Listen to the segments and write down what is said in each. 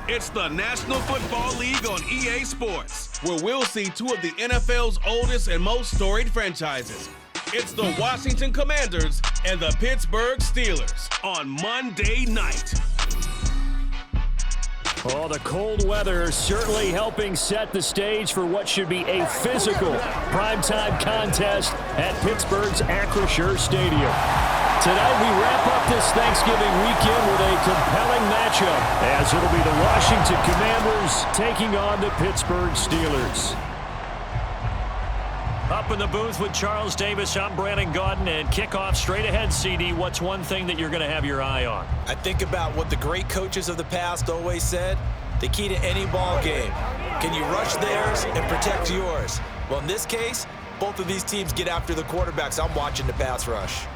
It's the National Football League on EA Sports, where we'll see two of the NFL's oldest and most storied franchises. It's the Washington Commanders and the Pittsburgh Steelers on Monday night. Oh, the cold weather certainly helping set the stage for what should be a physical primetime contest at Pittsburgh's Acrisure Stadium. Tonight we wrap up this Thanksgiving weekend with a compelling matchup, as it'll be the Washington Commanders taking on the Pittsburgh Steelers. Up in the booth with Charles Davis, I'm Brandon Gaudin, and kickoff straight ahead, CD. What's one thing that you're going to have your eye on? I think about what the great coaches of the past always said. The key to any ball game. Can you rush theirs and protect yours? Well, in this case, both of these teams get after the quarterbacks. I'm watching the pass rush.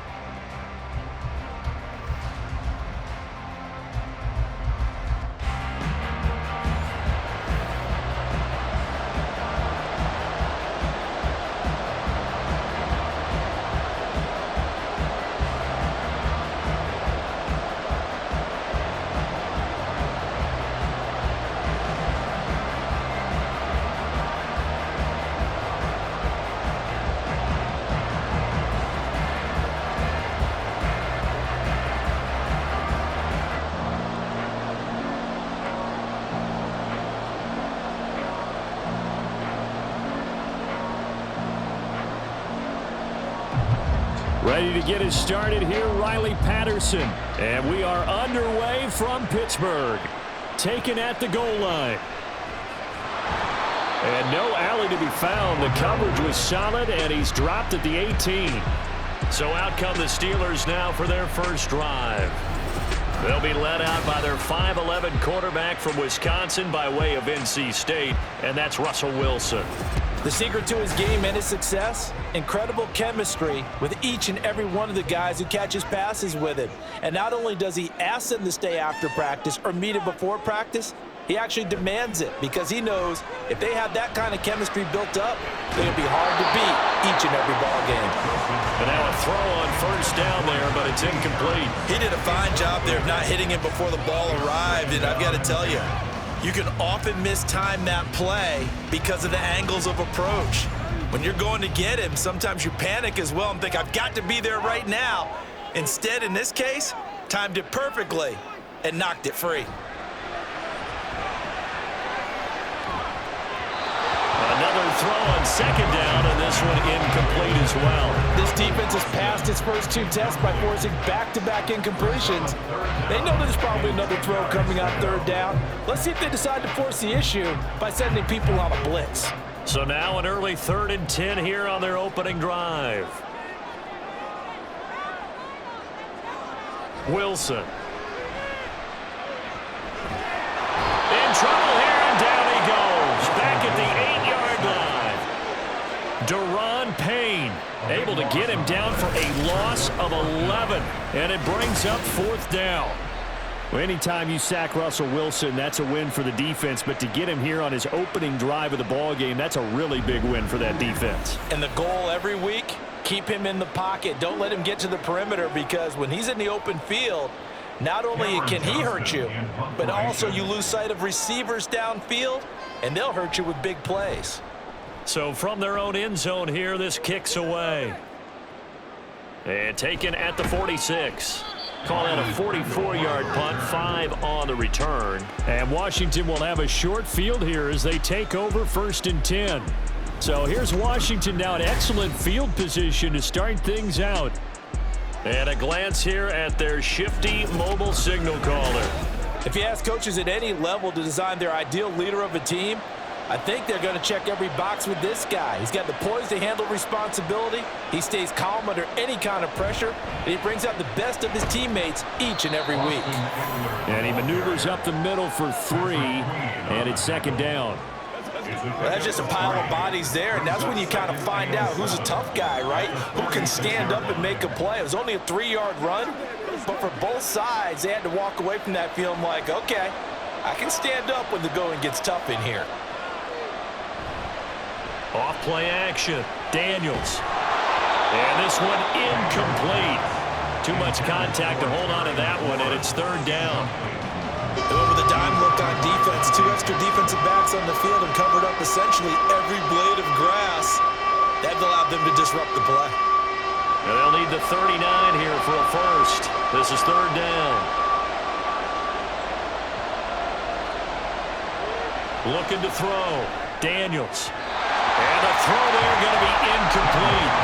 Ready to get us started here, Riley Patterson. And we are underway from Pittsburgh. Taken at the goal line. And no alley to be found. The coverage was solid, and he's dropped at the 18. So out come the Steelers now for their first drive. They'll be led out by their 5'11 quarterback from Wisconsin by way of NC State, and that's Russell Wilson. The secret to his game and his success? Incredible chemistry with each and every one of the guys who catches passes with him. And not only does he ask them to stay after practice or meet him before practice, he actually demands it because he knows if they have that kind of chemistry built up, they'll be hard to beat each and every ball game. And now a throw on first down there, but it's incomplete. He did a fine job there of not hitting it before the ball arrived, and I've got to tell you, you can often mistime that play because of the angles of approach. When you're going to get him, sometimes you panic as well and think, I've got to be there right now. Instead, in this case, timed it perfectly and knocked it free. Another throw on second down, and this one incomplete as well. This defense has passed its first two tests by forcing back-to-back incompletions. They know there's probably another throw coming on third down. Let's see if they decide to force the issue by sending people on a blitz. So now an early 3rd and 10 here on their opening drive. Wilson. In trouble here, and down he goes. Back at the 8-yard line. Daron Payne able to get him down for a loss of 11. And it brings up 4th down. Well, anytime you sack Russell Wilson, that's a win for the defense. But to get him here on his opening drive of the ball game, that's a really big win for that defense. And the goal every week, keep him in the pocket. Don't let him get to the perimeter, because when he's in the open field, not only can he hurt you, but also you lose sight of receivers downfield, and they'll hurt you with big plays. So from their own end zone here, this kicks away. And taken at the 46. Call out a 44-yard punt, 5 on the return. And Washington will have a short field here as they take over 1st and 10. So here's Washington now in excellent field position to start things out. And a glance here at their shifty mobile signal caller. If you ask coaches at any level to design their ideal leader of a team, I think they're going to check every box with this guy. He's got the poise to handle responsibility. He stays calm under any kind of pressure. And he brings out the best of his teammates each and every week. And he maneuvers up the middle for 3, and it's 2nd down. Well, that's just a pile of bodies there, and that's when you kind of find out who's a tough guy, right? Who can stand up and make a play. It was only a 3-yard run, but for both sides, they had to walk away from that feeling like, okay, I can stand up when the going gets tough in here. Off play action, Daniels. And this one incomplete. Too much contact to hold on to that one, and it's 3rd down. They went with a dime look on defense. 2 extra defensive backs on the field and covered up essentially every blade of grass. That allowed them to disrupt the play. And they'll need the 39 here for a first. This is 3rd down. Looking to throw. Daniels. And the throw there going to be incomplete.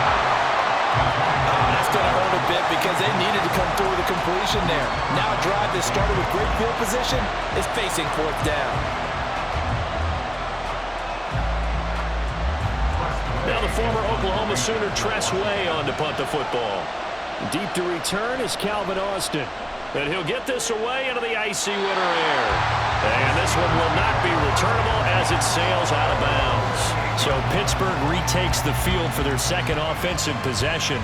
That's going to hurt a bit because they needed to come through with a completion there. Now a drive that started with great field position is facing 4th down. Now the former Oklahoma Sooner Tress Way on to punt the football. Deep to return is Calvin Austin. And he'll get this away into the icy winter air. And this one will not be returnable as it sails out of bounds. So Pittsburgh retakes the field for their second offensive possession.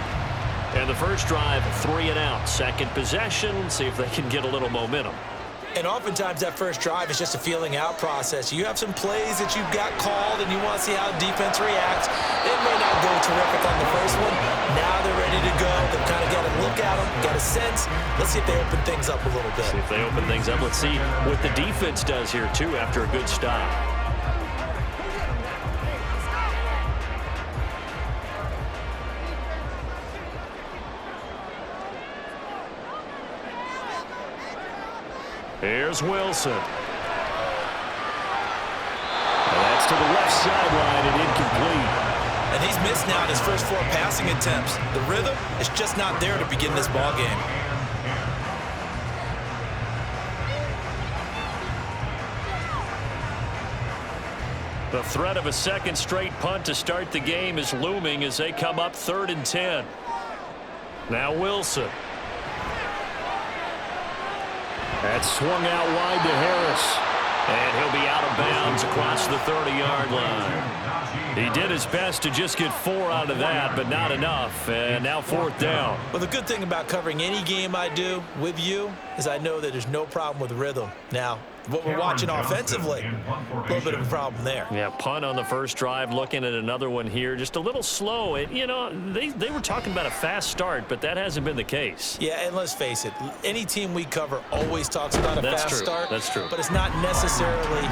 And the first drive, 3 and out. Second possession, see if they can get a little momentum. And oftentimes that first drive is just a feeling out process. You have some plays that you've got called and you want to see how defense reacts. It may not go terrific on the first one. Now they're ready to go. They've kind of got to look at them, got a sense. Let's see if they open things up a little bit. See if they open things up. Let's see what the defense does here, too, after a good stop. Here's Wilson. And that's to the left sideline and incomplete. And he's missed now his first 4 passing attempts. The rhythm is just not there to begin this ball game. The threat of a second straight punt to start the game is looming as they come up 3rd and 10. Now Wilson. That's swung out wide to Harris. And he'll be out of bounds across the 30-yard line. He did his best to just get 4 out of that, but not enough. And now 4th down. Well, the good thing about covering any game I do with you is I know that there's no problem with rhythm. Now, what we're watching offensively, a little bit of a problem there. Yeah, punt on the first drive, looking at another one here. Just a little slow. You know, they were talking about a fast start, but that hasn't been the case. Yeah, and let's face it, any team we cover always talks about a fast start. That's true. But it's not necessarily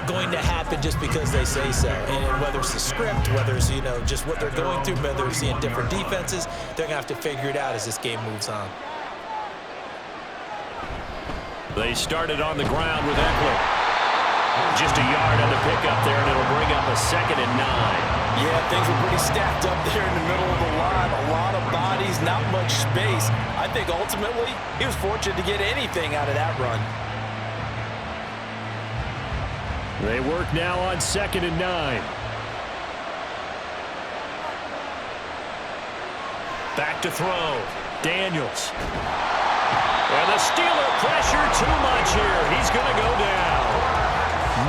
going to happen just because they say so. And whether it's the script, whether it's, you know, just what they're going through, whether they're seeing different defenses, they're going to have to figure it out as this game moves on. They started on the ground with Eckler. Just a yard on the pickup there, and it'll bring up a 2nd and 9. Yeah, things were pretty stacked up there in the middle of the line. A lot of bodies, not much space. I think ultimately he was fortunate to get anything out of that run. They work now on 2nd and 9. Back to throw. Daniels. And the Steeler pressure too much here. He's going to go down.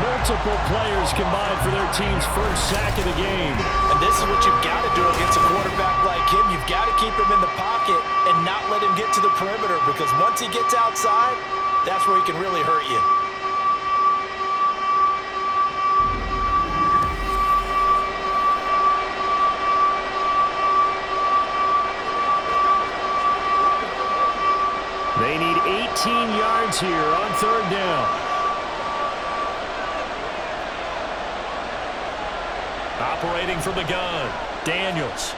Multiple players combined for their team's first sack of the game. And this is what you've got to do against a quarterback like him. You've got to keep him in the pocket and not let him get to the perimeter, because once he gets outside, that's where he can really hurt you. They need 18 yards here on 3rd down. Operating from the gun, Daniels.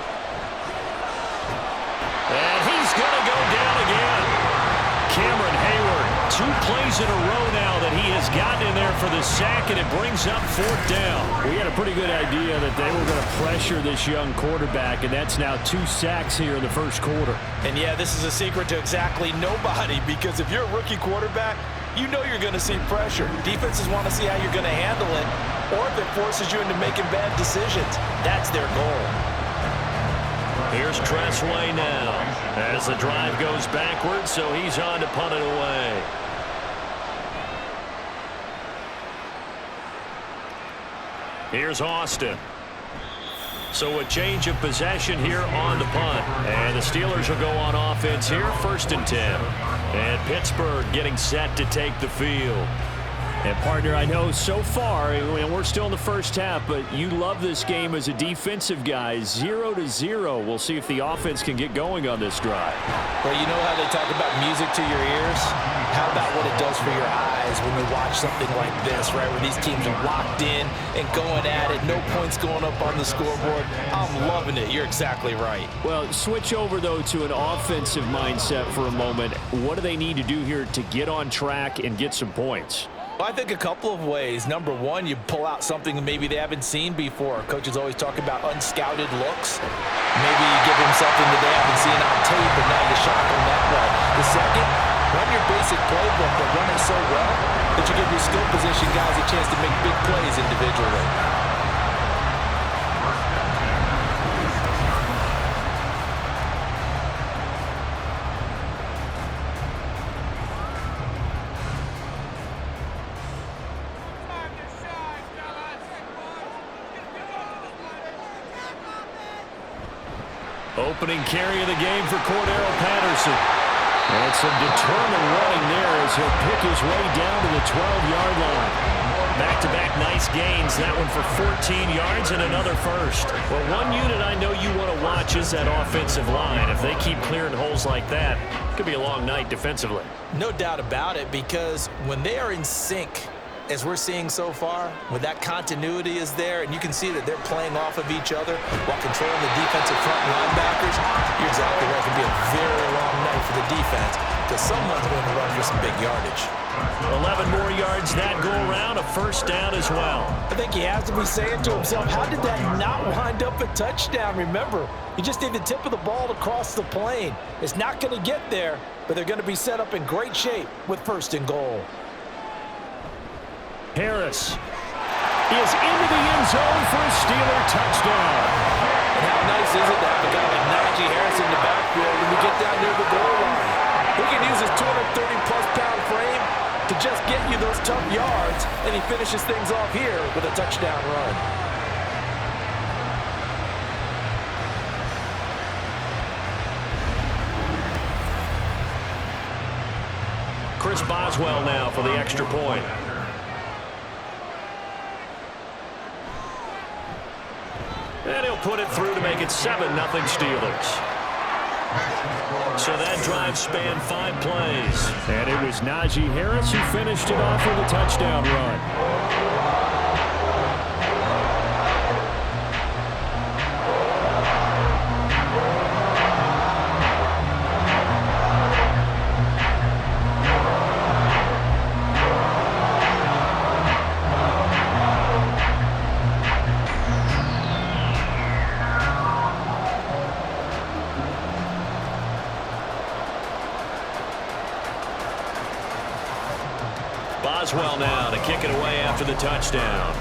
And he's going to go down again. Cameron Hayward, 2 plays in a row now that he has gotten in there for the sack, and it brings up 4th down. We had a pretty good idea that they were going to pressure this young quarterback, and that's now 2 sacks here in the first quarter. And yeah, this is a secret to exactly nobody, because if you're a rookie quarterback, you know you're going to see pressure. Defenses want to see how you're going to handle it, or if it forces you into making bad decisions. That's their goal. Here's Tress Way now as the drive goes backwards, so he's on to punt it away. Here's Austin. So a change of possession here on the punt. And the Steelers will go on offense here, 1st and 10. And Pittsburgh getting set to take the field. And, partner, I know so far, and we're still in the first half, but you love this game as a defensive guy. 0-0. We'll see if the offense can get going on this drive. Well, you know how they talk about music to your ears? How about what it does for your eyes when you watch something like this, right, where these teams are locked in and going at it, no points going up on the scoreboard. I'm loving it. You're exactly right. Well, switch over, though, to an offensive mindset for a moment. What do they need to do here to get on track and get some points? Well, I think a couple of ways. Number one, you pull out something that maybe they haven't seen before. Coaches always talk about unscouted looks. Maybe you give them something that they haven't seen on tape, and now you shock them that way. The second, run your basic playbook, but run it so well that you give your skill position guys a chance to make big plays individually. Opening carry of the game for Cordero Patterson. And some determined running there as he'll pick his way down to the 12-yard line. Back-to-back nice gains. That one for 14 yards and another first. Well, one unit I know you want to watch is that offensive line. If they keep clearing holes like that, it could be a long night defensively. No doubt about it, because when they are in sync, as we're seeing so far, when that continuity is there, and you can see that they're playing off of each other while controlling the defensive front linebackers, you're exactly right. It can be a very long night for the defense because someone's going to run for some big yardage. 11 more yards that go around, a first down as well. I think he has to be saying to himself, how did that not wind up a touchdown? Remember, you just need the tip of the ball to cross the plane. It's not going to get there, but they're going to be set up in great shape with first and goal. Harris is into the end zone for a Steeler touchdown. And how nice is it to have a guy like Najee Harris in the backfield when you get down near the goal line? He can use his 230-plus pound frame to just get you those tough yards, and he finishes things off here with a touchdown run. Chris Boswell now for the extra point. And he'll put it through to make it 7-0 Steelers. So that drive spanned 5 plays. And it was Najee Harris who finished it off with a touchdown run. Boswell now to kick it away after the touchdown.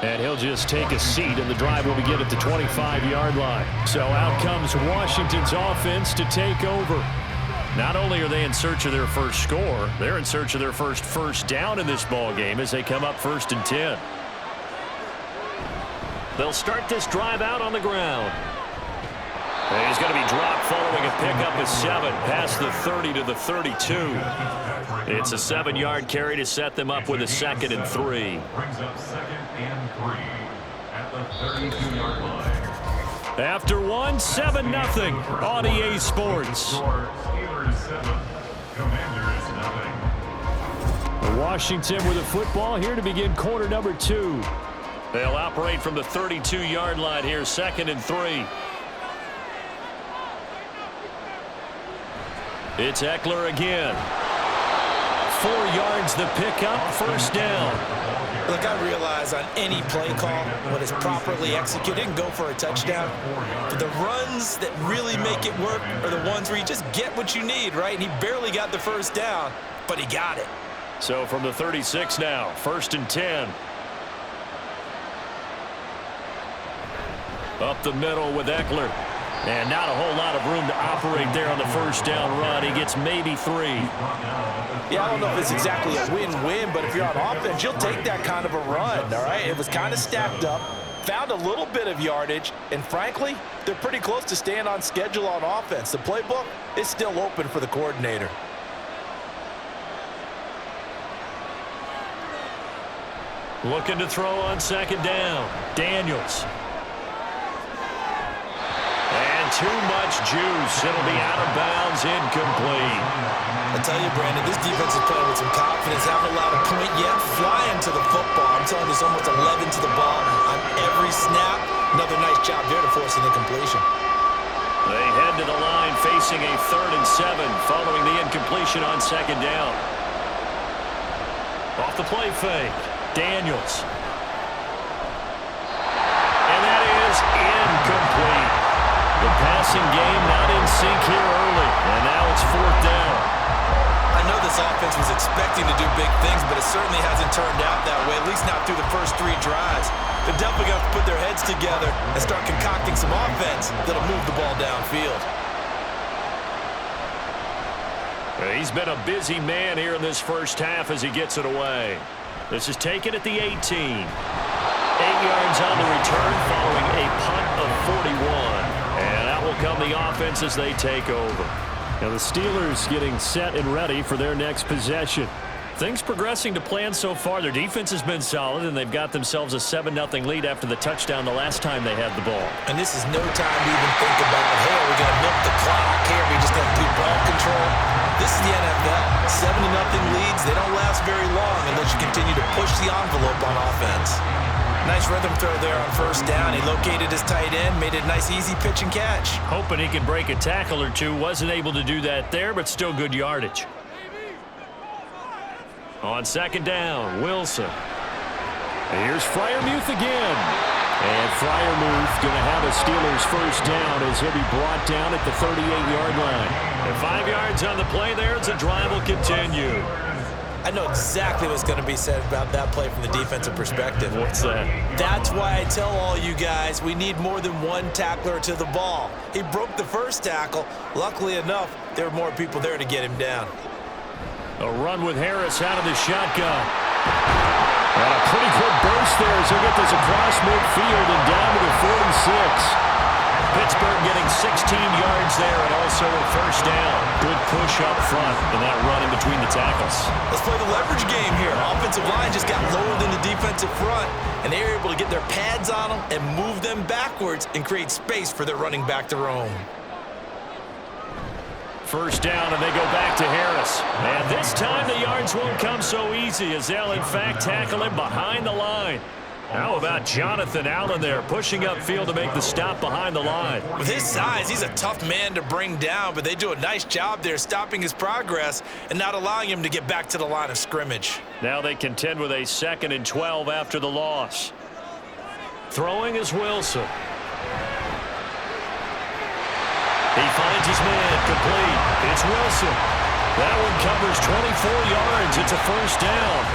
And he'll just take a seat, and the drive will begin at the 25-yard line. So out comes Washington's offense to take over. Not only are they in search of their first score, they're in search of their first down in this ball game as they come up 1st and 10. They'll start this drive out on the ground. And he's going to be dropped following a pickup of 7 past the 30 to the 32. It's a 7-yard carry to set them up with a 2nd and 3. Brings up 2nd and 3 at the 32-yard line. After 1, 7-0 on EA Sports. Steelers 7, Commanders 0. Washington with a football here to begin quarter number 2. They'll operate from the 32-yard line here, 2nd and 3. It's Eckler again. 4 yards the pickup, 1st down. Look, I realize on any play call, when it's properly executed, and go for a touchdown. But the runs that really make it work are the ones where you just get what you need, right? And he barely got the 1st down, but he got it. So from the 36 now, 1st and 10. Up the middle with Eckler. And not a whole lot of room to operate there on the 1st down run. He gets maybe 3. Yeah, I don't know if it's exactly a win-win, but if you're on offense, you'll take that kind of a run, all right? It was kind of stacked up, found a little bit of yardage, and frankly, they're pretty close to staying on schedule on offense. The playbook is still open for the coordinator. Looking to throw on 2nd down. Daniels. And too much juice. It'll be out of bounds, incomplete. I tell you, Brandon, this defense is playing with some confidence. Haven't allowed a point yet. Flying to the football. I'm telling you, it's almost 11 to the ball on every snap. Another nice job there to force an incompletion. They head to the line facing a 3rd and 7 following the incompletion on 2nd down. Off the play fake, Daniels. And that is incomplete. The passing game not in sync here early, and now it's 4th down. I know this offense was expecting to do big things, but it certainly hasn't turned out that way, at least not through the first 3 drives. They're definitely going to have to put their heads together and start concocting some offense that'll move the ball downfield. He's been a busy man here in this first half as he gets it away. This is taken at the 18. 8 yards on the return following a punt of 41. And out will come the offense as they take over. Now the Steelers getting set and ready for their next possession. Things progressing to plan so far. Their defense has been solid, and they've got themselves a 7-0 lead after the touchdown the last time they had the ball. And this is no time to even think about, hey, are we going to milk the clock? Hey, are we just going to do ball control? This is the NFL. 7-0 leads, they don't last very long unless you continue to push the envelope on offense. Nice rhythm throw there on 1st down. He located his tight end, made it a nice easy pitch and catch. Hoping he can break a tackle or two. Wasn't able to do that there, but still good yardage. On 2nd down, Wilson. And here's Freiermuth again. And Freiermuth going to have a Steelers 1st down as he'll be brought down at the 38-yard line. And 5 yards on the play there as the drive will continue. I know exactly what's going to be said about that play from the defensive perspective. What's that? That's why I tell all you guys we need more than one tackler to the ball. He broke the first tackle. Luckily enough, there were more people there to get him down. A run with Harris out of the shotgun. And a pretty quick burst there as he'll get this across midfield and down to the 46. Pittsburgh getting 16 yards there and also a 1st down. Good push up front and that run in between the tackles. Let's play the leverage game here. Offensive line just got lower than the defensive front, and they were able to get their pads on them and move them backwards and create space for their running back to roam. 1st down, and they go back to Harris. And this time the yards won't come so easy as they'll, in fact, tackle him behind the line. How about Jonathan Allen there, pushing upfield to make the stop behind the line? With his size, he's a tough man to bring down, but they do a nice job there stopping his progress and not allowing him to get back to the line of scrimmage. Now they contend with a 2nd and 12 after the loss. Throwing is Wilson. He finds his man, complete. It's Wilson. That one covers 24 yards. It's a 1st down.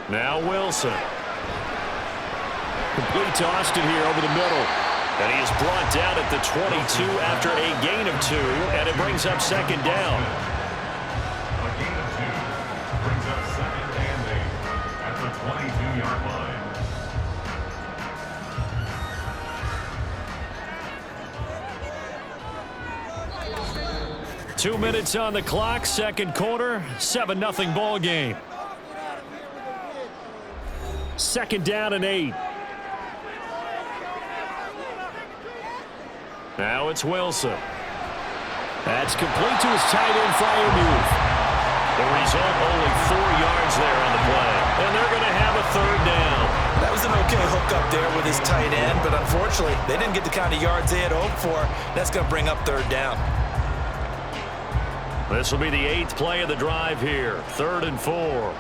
Now Wilson. Complete to Austin here over the middle. And he is brought down at the 22 after a gain of 2, and it brings up 2nd down. A gain of 2 brings up 2nd and 8 at the 22-yard line. 2 minutes on the clock, 2nd quarter, 7-0 ball game. 2nd down and 8. Now it's Wilson. That's complete to his tight end, Freiermuth. The result, only 4 yards there on the play. And they're going to have a 3rd down. That was an okay hook up there with his tight end, but unfortunately, they didn't get the kind of yards they had hoped for. That's going to bring up 3rd down. This will be the 8th play of the drive here. 3rd and 4.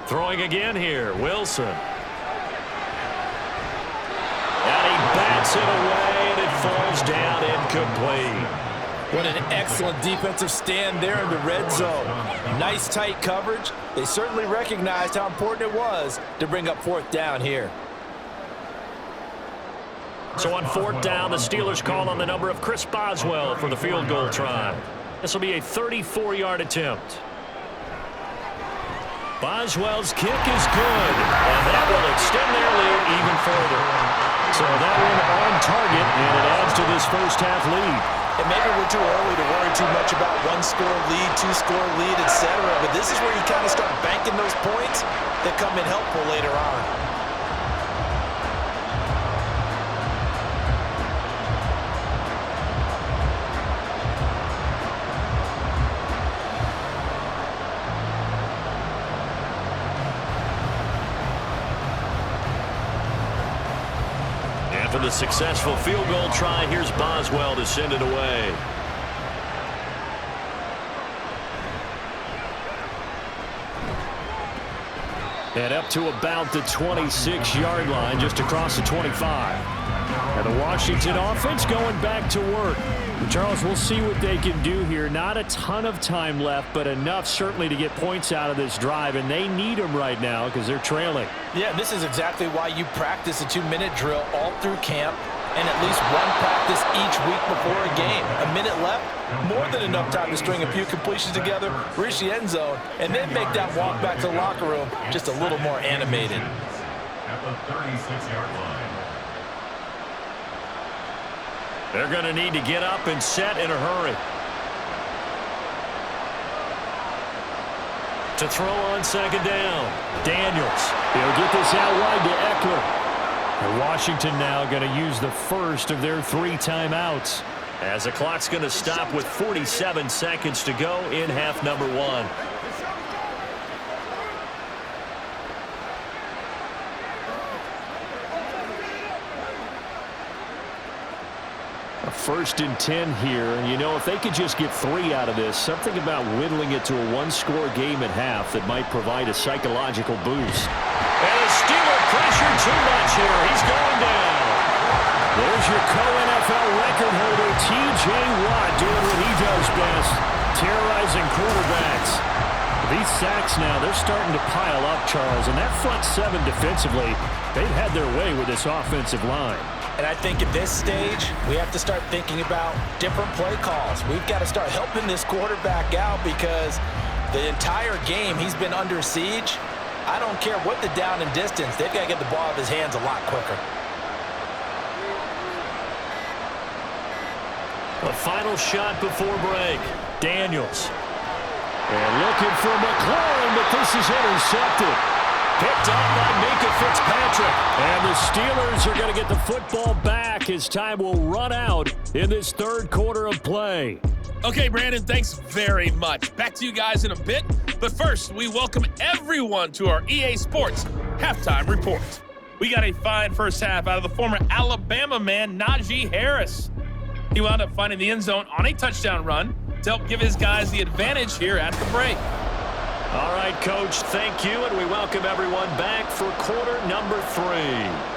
Throwing again here, Wilson. And he bats it away, and it falls down incomplete. What an excellent defensive stand there in the red zone. Nice tight coverage. They certainly recognized how important it was to bring up 4th down here. So on fourth down, the Steelers call on the number of Chris Boswell for the field goal try. This will be a 34-yard attempt. Boswell's kick is good, and that will extend their lead even further. So that one on target, and it adds to this first-half lead. And maybe we're too early to worry too much about one-score lead, two-score lead, etc. But this is where you kind of start banking those points that come in helpful later on. After the successful field goal try, here's Boswell to send it away. And up to about the 26-yard line, just across the 25. And the Washington offense going back to work. Charles, we'll see what they can do here. Not a ton of time left, but enough certainly to get points out of this drive, and they need them right now because they're trailing. Yeah, this is exactly why you practice a 2-minute drill all through camp and at least one practice each week before a game. A minute left, more than enough time to string a few completions together, reach the end zone, and then make that walk back to the locker room just a little more animated. At the 36-yard line. They're going to need to get up and set in a hurry. To throw on second down, Daniels. He'll get this out wide to Eckler. And Washington now going to use the first of their 3 timeouts, as the clock's going to stop with 47 seconds to go in half number 1. First and 10 here. You know, if they could just get 3 out of this, something about whittling it to a one-score game at half that might provide a psychological boost. And the Steeler pressure too much here. He's going down. There's your co-NFL record holder, T.J. Watt, doing what he does best, terrorizing quarterbacks. These sacks now, they're starting to pile up, Charles, and that front 7 defensively, they've had their way with this offensive line. And I think at this stage, we have to start thinking about different play calls. We've got to start helping this quarterback out because the entire game he's been under siege. I don't care what the down and distance. They've got to get the ball out of his hands a lot quicker. The final shot before break. Daniels. And looking for McLaurin, but this is intercepted. Picked up by Minka Fitzpatrick. And the Steelers are going to get the football back as time will run out in this third quarter of play. Okay, Brandon, thanks very much. Back to you guys in a bit. But first, we welcome everyone to our EA Sports Halftime Report. We got a fine first half out of the former Alabama man, Najee Harris. He wound up finding the end zone on a touchdown run to help give his guys the advantage here at the break. All right, Coach, thank you, and we welcome everyone back for quarter number 3.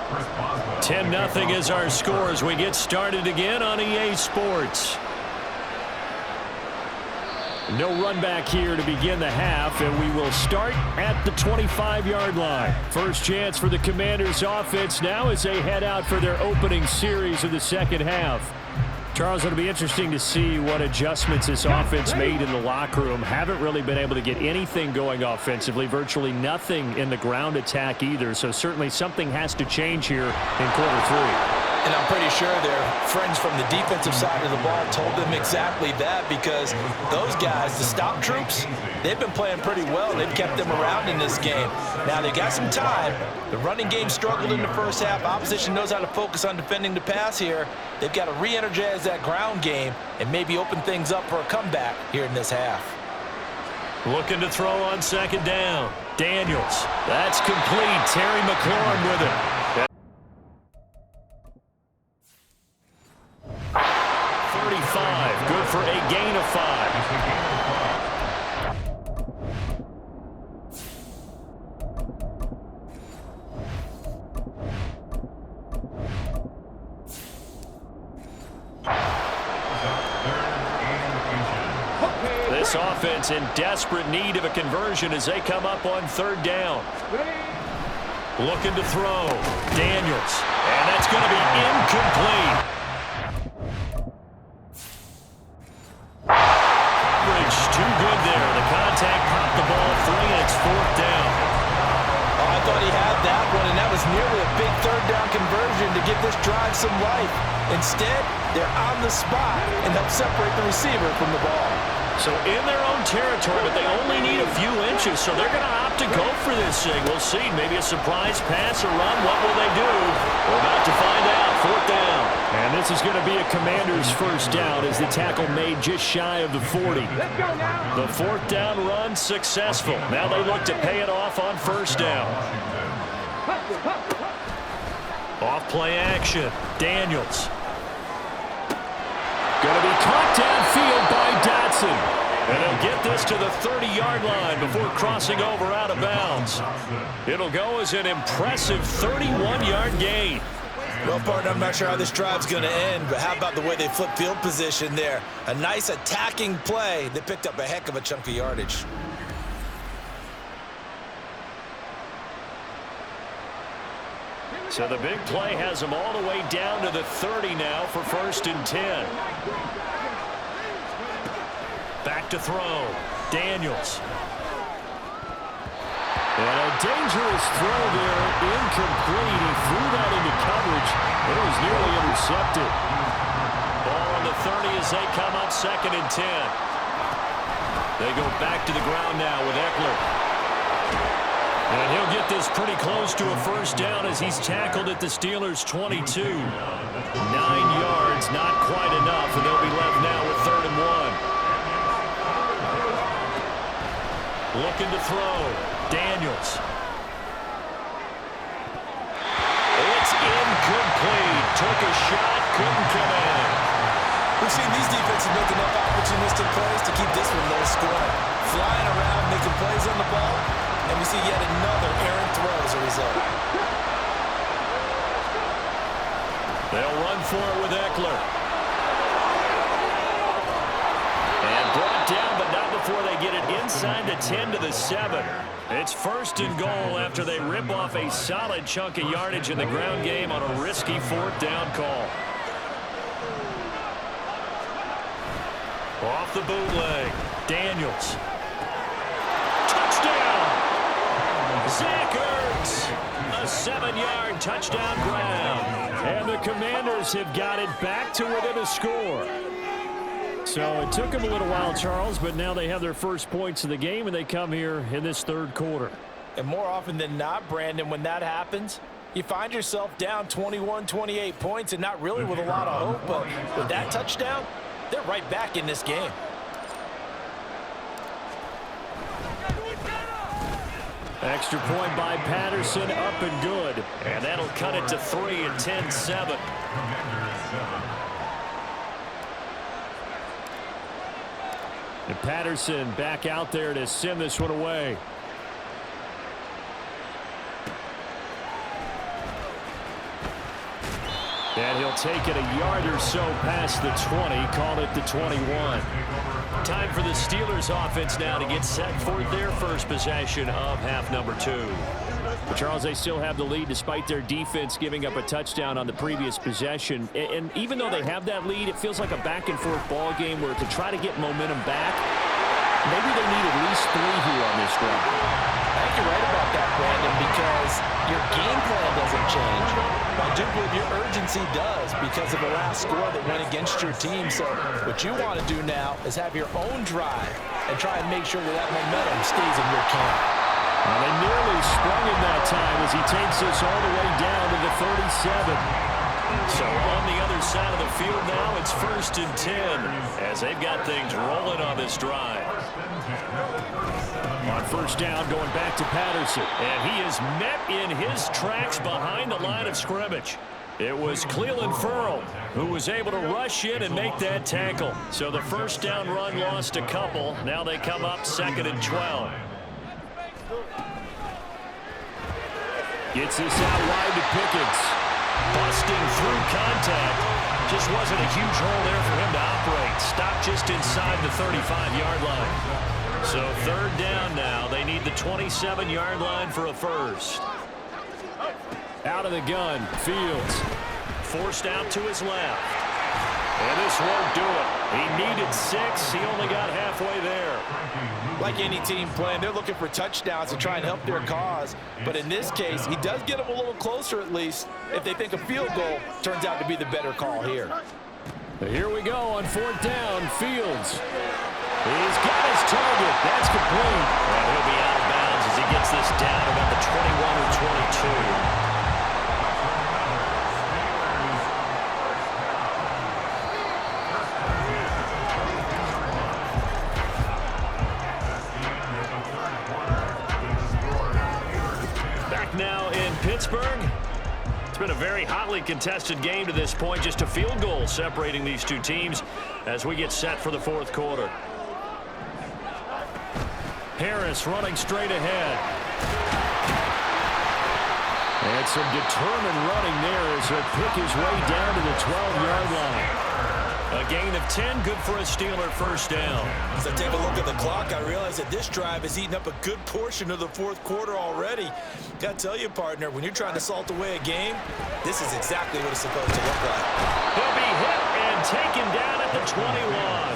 Chris Boswell. 10-0 is our score as we get started again on EA Sports. No run back here to begin the half, and we will start at the 25-yard line. First chance for the Commanders' offense now as they head out for their opening series of the second half. Charles, it'll be interesting to see what adjustments this offense made in the locker room. Haven't really been able to get anything going offensively, virtually nothing in the ground attack either, so certainly something has to change here in quarter 3. And I'm pretty sure their friends from the defensive side of the ball told them exactly that, because those guys, the stop troops, they've been playing pretty well. They've kept them around in this game. Now, they've got some time. The running game struggled in the first half. Opposition knows how to focus on defending the pass here. They've got to re-energize that ground game and maybe open things up for a comeback here in this half. Looking to throw on second down. Daniels. That's complete. Terry McLaurin with it. 35. Good for a gain of 5. This offense in desperate need of a conversion as they come up on third down. Looking to throw. Daniels. And that's going to be incomplete. Coverage too good there. The contact popped the ball free, and it's fourth down. Oh, I thought he had that one, and that was nearly a big third down conversion to give this drive some life. Instead, they're on the spot and help separate the receiver from the ball. So in their own territory, but they only need a few inches, so they're going to opt to go for this thing. We'll see. Maybe a surprise pass or run. What will they do? We're about to find out. Fourth down. And this is going to be a Commanders first down as the tackle made just shy of the 40. The fourth down run successful. Now they look to pay it off on first down. Off play action. Daniels. Going to be caught downfield by Dotson. And he'll get this to the 30-yard line before crossing over out of bounds. It'll go as an impressive 31-yard gain. Well, partner, I'm not sure how this drive's going to end, but how about the way they flip field position there? A nice attacking play. They picked up a heck of a chunk of yardage. So the big play has them all the way down to the 30 now for first and 10. Back to throw. Daniels. And a dangerous throw there. Incomplete. He threw that into coverage. It was nearly intercepted. Ball on the 30 as they come up second and 10. They go back to the ground now with Eckler. And he'll get this pretty close to a first down as he's tackled at the Steelers' 22. 9 yards, not quite enough, and they'll be left now with third and 1. Looking to throw. Daniels. It's incomplete. Took a shot, couldn't come in. We've seen these defenses make enough opportunistic plays to keep this one low scoring. Flying around, making plays on the ball. And we see yet another errant throw as a result. They'll run for it with Eckler. And brought down, but not before they get it inside the 10 to the 7. It's first and goal after they rip off a solid chunk of yardage in the ground game on a risky fourth down call. Off the bootleg. Daniels. Touchdown! Zach Ertz, a 7-yard touchdown grab. And the Commanders have got it back to within a score. So it took them a little while, Charles, but now they have their first points of the game, and they come here in this third quarter. And more often than not, Brandon, when that happens, you find yourself down 21, 28 points and not really with a lot of hope. But with that touchdown, they're right back in this game. Extra point by Patterson, up and good. And that'll cut it to 3 and 10-7. And Patterson back out there to send this one away. And he'll take it a yard or so past the 20, call it the 21. Time for the Steelers offense now to get set for their first possession of half number 2. But Charles, they still have the lead despite their defense giving up a touchdown on the previous possession. And even though they have that lead, it feels like a back-and-forth ball game where to try to get momentum back, maybe they need at least 3 here on this drive. I think you're right about that, Brandon, because your game plan doesn't change. I do believe your urgency does because of the last score that went against your team. So what you want to do now is have your own drive and try and make sure that that momentum stays in your camp. Well, they nearly sprung him that time as he takes us all the way down to the 37. So on the other side of the field now, it's first and 10 as they've got things rolling on this drive. On first down, going back to Patterson. And he is met in his tracks behind the line of scrimmage. It was Cleveland Ferrell who was able to rush in and make that tackle. So the first down run lost a couple. Now they come up 2nd and 12. Gets this out wide to Pickens. Busting through contact. Just wasn't a huge hole there for him to operate. Stopped just inside the 35-yard line. So 3rd down now. They need the 27-yard line for a first. Out of the gun, Fields. Forced out to his left. And this won't do it. He needed 6. He only got halfway there. Like any team playing, they're looking for touchdowns to try and help their cause. But in this case, he does get them a little closer at least if they think a field goal turns out to be the better call here. Here we go on 4th down, Fields. He's got his target. That's complete. And he'll be out of bounds as he gets this down about the 21 or 22. Now in Pittsburgh. It's been a very hotly contested game to this point. Just a field goal separating these two teams as we get set for the 4th quarter. Harris running straight ahead. And some determined running there as he'll pick his way down to the 12-yard line. A gain of 10, good for a Steeler first down. As I take a look at the clock, I realize that this drive has eaten up a good portion of the 4th quarter already. Got to tell you, partner, when you're trying to salt away a game, this is exactly what it's supposed to look like. He'll be hit and taken down at the 21.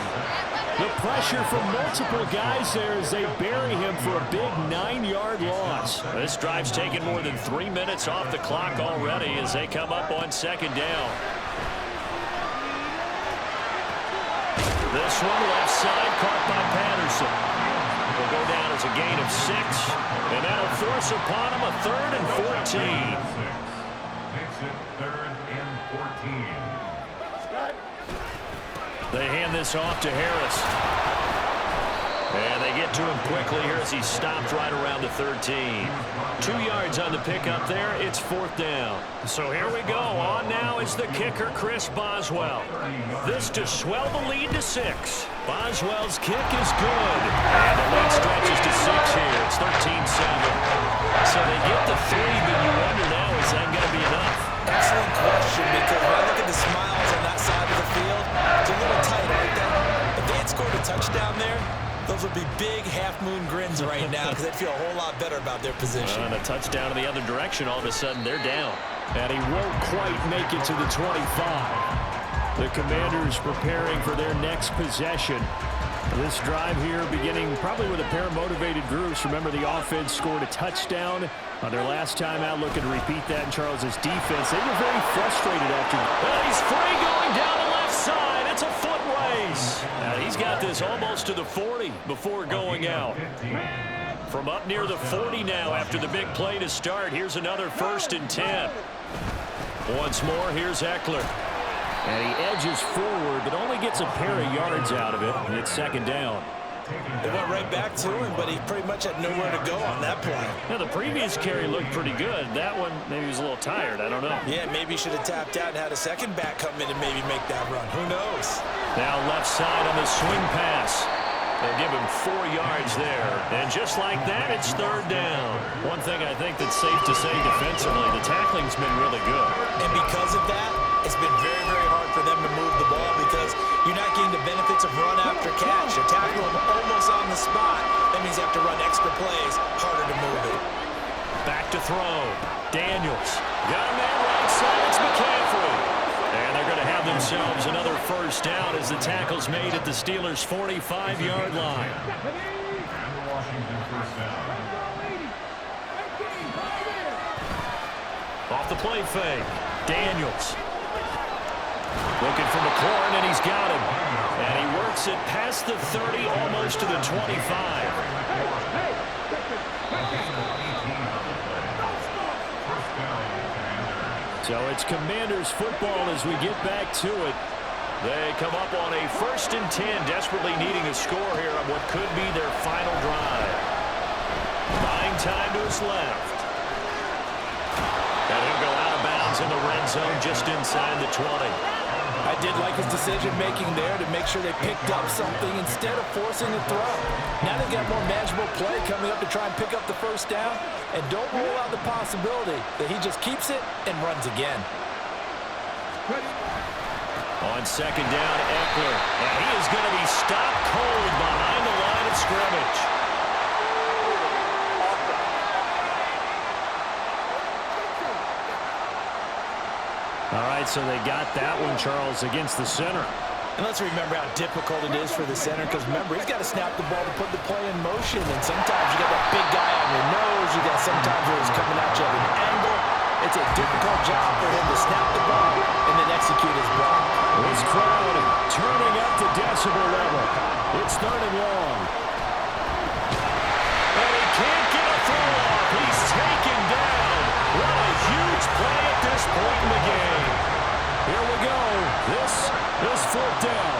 The pressure from multiple guys there as they bury him for a big 9-yard loss. This drive's taken more than 3 minutes off the clock already as they come up on 2nd down. This one left side caught by Patterson. Will go down as a gain of 6, and that'll force upon him a 3rd and 14. Makes it 3rd and 14. They hand this off to Harris. And they get to him quickly here as he stopped right around the 13. 2 yards on the pickup there. It's 4th down. So here we go. On now is the kicker, Chris Boswell. This to swell the lead to 6. Boswell's kick is good. And the lead stretches to 6 here. It's 13-7. So they get the 3, but you wonder now, is that going to be enough? Excellent question, because when I look at the smiles on that side of the field, it's a little tight, aren't they? If they had scored a touchdown there, those would be big half-moon grins right now because they'd feel a whole lot better about their position. And a touchdown in the other direction, all of a sudden they're down. And he won't quite make it to the 25. The Commanders preparing for their next possession. This drive here beginning probably with a pair of motivated groups. Remember, the offense scored a touchdown on their last time out. Looking to repeat that in Charles's defense. They were very frustrated after. Well, he's free going down the left side. It's a foot race. He's got this almost to the 40 before going out. From up near the 40 now after the big play to start. Here's another 1st and 10. Once more, here's Eckler. And he edges forward, but only gets a pair of yards out of it, and it's 2nd down. They went right back to him, but he pretty much had nowhere to go on that play. Now, the previous carry looked pretty good. That one, maybe he was a little tired. I don't know. Yeah, maybe he should have tapped out and had a second back come in and maybe make that run. Who knows? Now left side on the swing pass. They'll give him 4 yards there. And just like that, it's 3rd down. One thing I think that's safe to say defensively, the tackling's been really good. And because of that, it's been very, very hard for them to move the ball because you're not getting the benefits of run after catch. You're tackling them almost on the spot. That means you have to run extra plays, harder to move it. Back to throw. Daniels. Got him there right side. It's McCaffrey. And they're going to have themselves another first down as the tackle's made at the Steelers' 45-yard line. Off the play fake. Daniels. Looking for McLaurin, and he's got him. And he works it past the 30, almost to the 25. So it's Commanders football as we get back to it. They come up on a 1st and 10, desperately needing a score here on what could be their final drive. Buying time to his left. And he'll go out of bounds in the red zone just inside the 20. I did like his decision-making there to make sure they picked up something instead of forcing a throw. Now they've got more manageable play coming up to try and pick up the first down, and don't rule out the possibility that he just keeps it and runs again. On 2nd down, Eckler. And he is going to be stopped cold behind the line of scrimmage. All right, so they got that one, Charles, against the center. And let's remember how difficult it is for the center, because remember, he's got to snap the ball to put the play in motion, and sometimes you got that big guy on your nose. You got sometimes where he's coming at you at an angle. It's a difficult job for him to snap the ball and then execute his block. This crowd turning up the decibel level. It's 3rd and long. And he can't get a throw off. He's taken down. What a huge play at this point in the game. Here we go. This is 4th down.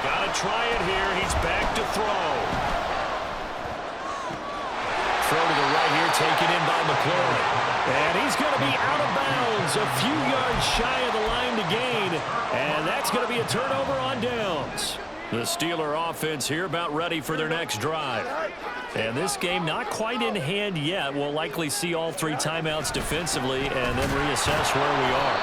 Got to try it here. He's back to throw. Throw to the right here, taken in by McLaurin. And he's going to be out of bounds, a few yards shy of the line to gain. And that's going to be a turnover on downs. The Steeler offense here about ready for their next drive. And this game not quite in hand yet. We'll likely see all 3 timeouts defensively and then reassess where we are.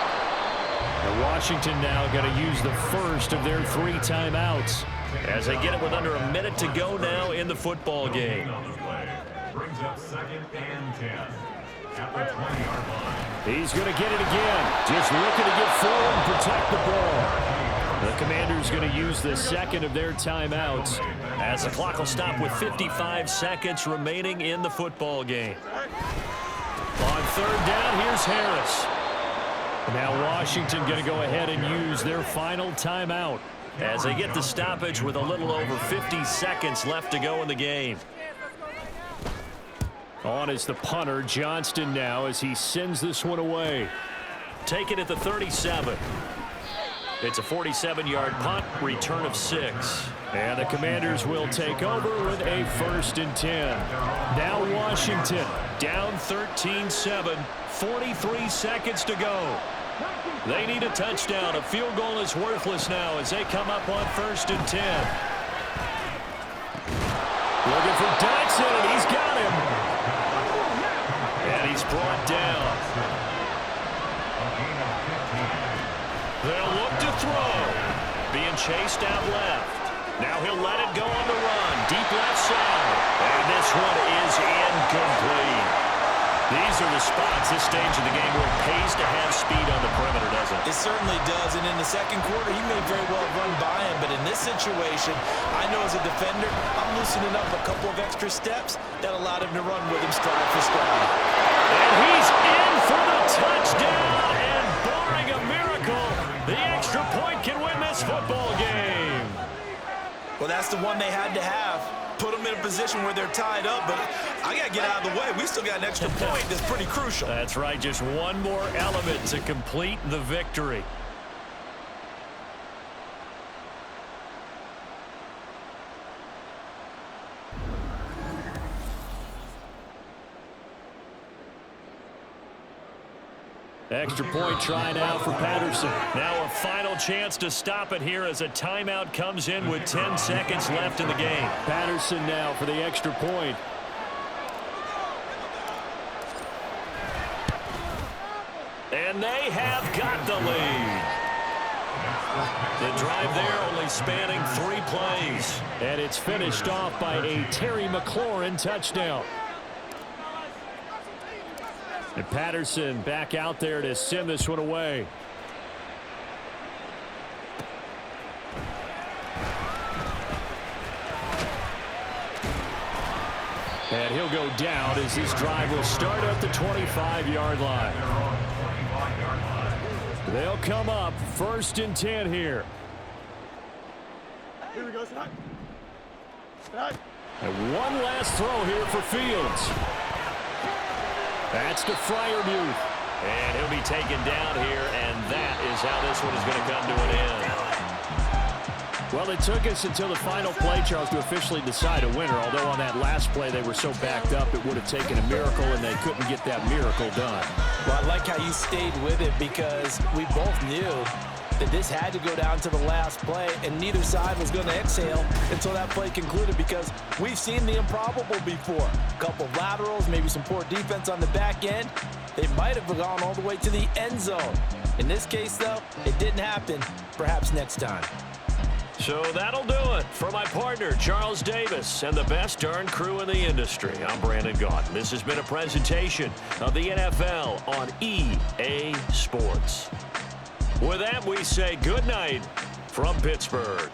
And Washington now going to use the first of their 3 timeouts. As they get it with under a minute to go now in the football game. Brings up 2nd and 10 at the 20-yard line. He's going to get it again. Just looking to get forward and protect the ball. The Commanders going to use the 2nd of their timeouts as the clock will stop with 55 seconds remaining in the football game. On 3rd down, here's Harris. Now Washington going to go ahead and use their final timeout. As they get the stoppage with a little over 50 seconds left to go in the game. On is the punter, Johnston now, as he sends this one away. Take it at the 37. It's a 47-yard punt, return of 6. And the Commanders will take over with a 1st and 10. Now Washington down 13-7, 43 seconds to go. They need a touchdown. A field goal is worthless now as they come up on 1st and 10. Looking for Dotson, and he's got him. And he's brought down. They'll look to throw. Being chased out left. Now he'll let it go on the run. Deep left side. And this one is incomplete. These are the spots, this stage of the game, where it pays to have speed on the perimeter, doesn't it? It certainly does, and in the 2nd quarter, he may very well run by him, but in this situation, I know as a defender, I'm loosening up a couple of extra steps that allowed him to run with him stride for stride. And he's in for the touchdown, and barring a miracle, the extra point can win this football game. Well, that's the one they had to have. Put them in a position where they're tied up, but I got to get out of the way. We still got an extra point that's pretty crucial. That's right, just one more element to complete the victory. Extra point try now for Patterson. Now a final chance to stop it here as a timeout comes in with 10 seconds left in the game. Patterson now for the extra point. And they have got the lead. The drive there only spanning 3 plays. And it's finished off by a Terry McLaurin touchdown. And Patterson back out there to send this one away. And he'll go down as this drive will start at the 25-yard line. They'll come up 1st and 10 here. Here we go, Scott. And one last throw here for Fields. That's to Freiermuth. And he'll be taken down here, and that is how this one is going to come to an end. Well, it took us until the final play, Charles, to officially decide a winner, although on that last play they were so backed up it would have taken a miracle, and they couldn't get that miracle done. Well, I like how you stayed with it because we both knew that this had to go down to the last play, and neither side was going to exhale until that play concluded because we've seen the improbable before. A couple of laterals, maybe some poor defense on the back end. They might have gone all the way to the end zone. In this case, though, it didn't happen. Perhaps next time. So that'll do it for my partner, Charles Davis, and the best darn crew in the industry. I'm Brandon Gaudin. This has been a presentation of the NFL on EA Sports. With that, we say good night from Pittsburgh.